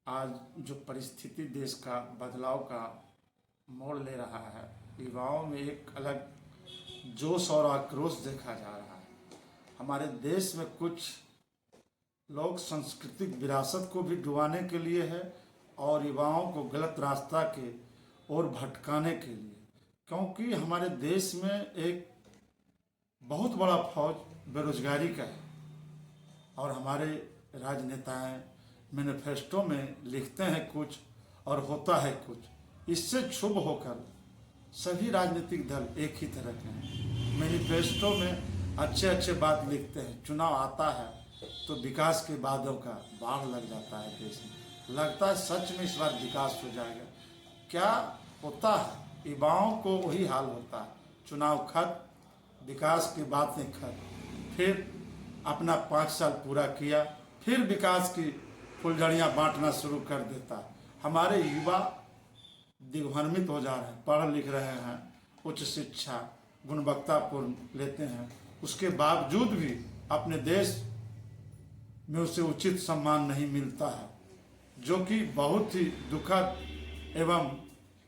आज जो परिस्थिति देश का बदलाव का मोड़ ले रहा है, युवाओं में एक अलग जोश और आक्रोश देखा जा रहा है। हमारे देश में कुछ लोग सांस्कृतिक विरासत को भी डुबाने के लिए है और युवाओं को गलत रास्ता के ओर भटकाने के लिए, क्योंकि हमारे देश में एक बहुत बड़ा फौज बेरोजगारी का है और हमारे राजनेताएं मैनिफेस्टो में लिखते हैं कुछ और होता है कुछ। इससे क्षुब्ध होकर सभी राजनीतिक दल एक ही तरह के हैं। मैनिफेस्टो में अच्छे अच्छे बात लिखते हैं, चुनाव आता है तो विकास के वादों का बाढ़ लग जाता है देश में। लगता है सच में इस बार विकास हो जाएगा। क्या होता है, युवाओं को वही हाल होता है, चुनाव खत्म, विकास की बातें खत्म, फिर अपना 5 साल पूरा किया, फिर विकास की फुलझड़ियाँ बांटना शुरू कर देता है। हमारे युवा दिग्भ्रमित हो जा रहे हैं, पढ़ लिख रहे हैं, उच्च शिक्षा गुणवत्तापूर्ण लेते हैं, उसके बावजूद भी अपने देश में उसे उचित सम्मान नहीं मिलता है, जो कि बहुत ही दुखद एवं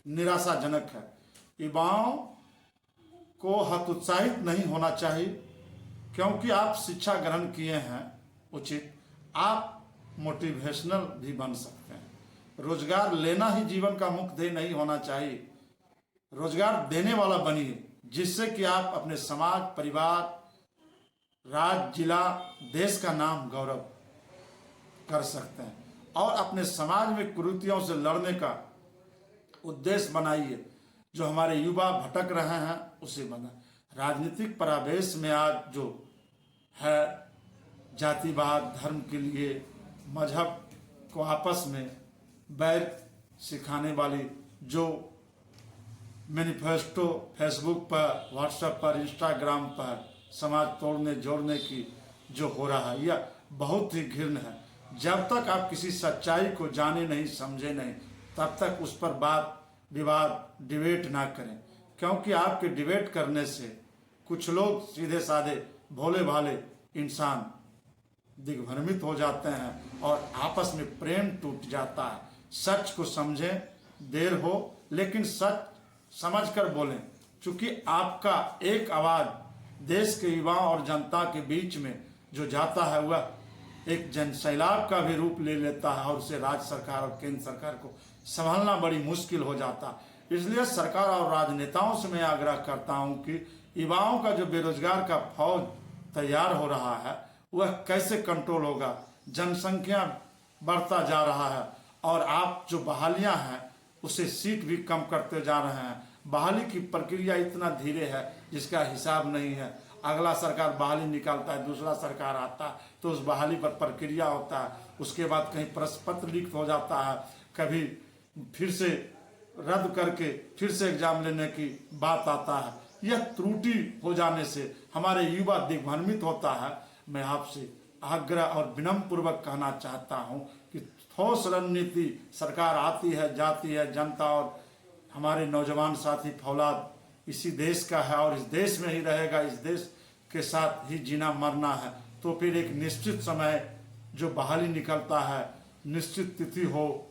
निराशाजनक है। युवाओं को हतोत्साहित नहीं होना चाहिए, क्योंकि आप शिक्षा ग्रहण किए हैं उचित, आप मोटिवेशनल भी बन सकते हैं। रोजगार लेना ही जीवन का मुख्य ध्येय नहीं होना चाहिए, रोजगार देने वाला बनिए, जिससे कि आप अपने समाज, परिवार, राज्य, जिला, देश का नाम गौरव कर सकते हैं और अपने समाज में कुरीतियों से लड़ने का उद्देश्य बनाइए। जो हमारे युवा भटक रहे हैं उसे बना। राजनीतिक परिवेश में आज जो है जातिवाद, धर्म के लिए, मजहब को आपस में बैर सिखाने वाली जो मैनिफेस्टो फेसबुक पर, व्हाट्सएप पर, इंस्टाग्राम पर समाज तोड़ने जोड़ने की जो हो रहा है, यह बहुत ही घृण्य है। जब तक आप किसी सच्चाई को जाने नहीं, समझे नहीं, तब तक उस पर बात विवाद डिबेट ना करें, क्योंकि आपके डिबेट करने से कुछ लोग सीधे साधे भोले भाले इंसान दिग्भ्रमित हो जाते हैं और आपस में प्रेम टूट जाता है। सच को समझें, देर हो लेकिन सच समझकर बोलें, क्योंकि आपका एक आवाज देश के युवाओं और जनता के बीच में जो जाता है वह एक जनसैलाब का भी रूप ले लेता है और उसे राज्य सरकार और केंद्र सरकार को संभालना बड़ी मुश्किल हो जाता है। इसलिए सरकार और राजनेताओं से मैं आग्रह करता हूं कि युवाओं का जो बेरोजगार का फौज तैयार हो रहा है वह कैसे कंट्रोल होगा। जनसंख्या बढ़ता जा रहा है और आप जो बहालियां हैं उसे सीट भी कम करते जा रहे हैं। बहाली की प्रक्रिया इतना धीरे है जिसका हिसाब नहीं है। अगला सरकार बहाली निकालता है, दूसरा सरकार आता है तो उस बहाली पर प्रक्रिया होता है, उसके बाद कहीं प्रश्न पत्र लीक हो जाता है, कभी फिर से रद्द करके फिर से एग्जाम लेने की बात आता है। यह त्रुटि हो जाने से हमारे युवा दिग्भ्रमित होता है। मैं आपसे आग्रह और विनम्र पूर्वक कहना चाहता हूं कि ठोस रणनीति सरकार आती है, जाती है, जनता और हमारे नौजवान साथी फौलाद इसी देश का है और इस देश में ही रहेगा, इस देश के साथ ही जीना मरना है। तो फिर एक निश्चित समय जो बहाली निकलता है, निश्चित तिथि हो,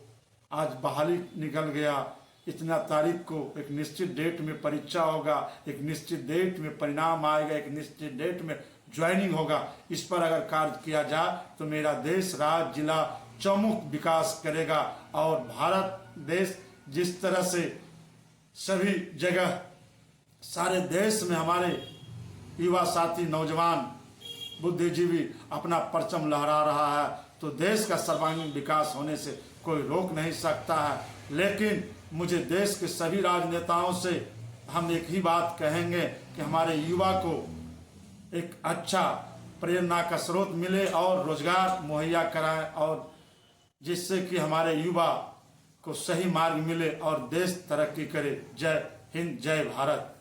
आज बहाली निकल गया, इतना तारीख को एक निश्चित डेट में परीक्षा होगा, एक निश्चित डेट में परिणाम आएगा, एक निश्चित डेट में ज्वाइनिंग होगा। इस पर अगर कार्य किया जाए तो मेरा देश, राज्य, जिला चौमुख विकास करेगा और भारत देश जिस तरह से सभी जगह सारे देश में हमारे युवा साथी, नौजवान, बुद्धिजीवी अपना परचम लहरा रहा है, तो देश का सर्वांगीण विकास होने से कोई रोक नहीं सकता है। लेकिन मुझे देश के सभी राजनेताओं से हम एक ही बात कहेंगे कि हमारे युवा को एक अच्छा प्रेरणा का स्रोत मिले और रोजगार मुहैया कराएं, और जिससे कि हमारे युवा को सही मार्ग मिले और देश तरक्की करे। जय हिंद, जय भारत।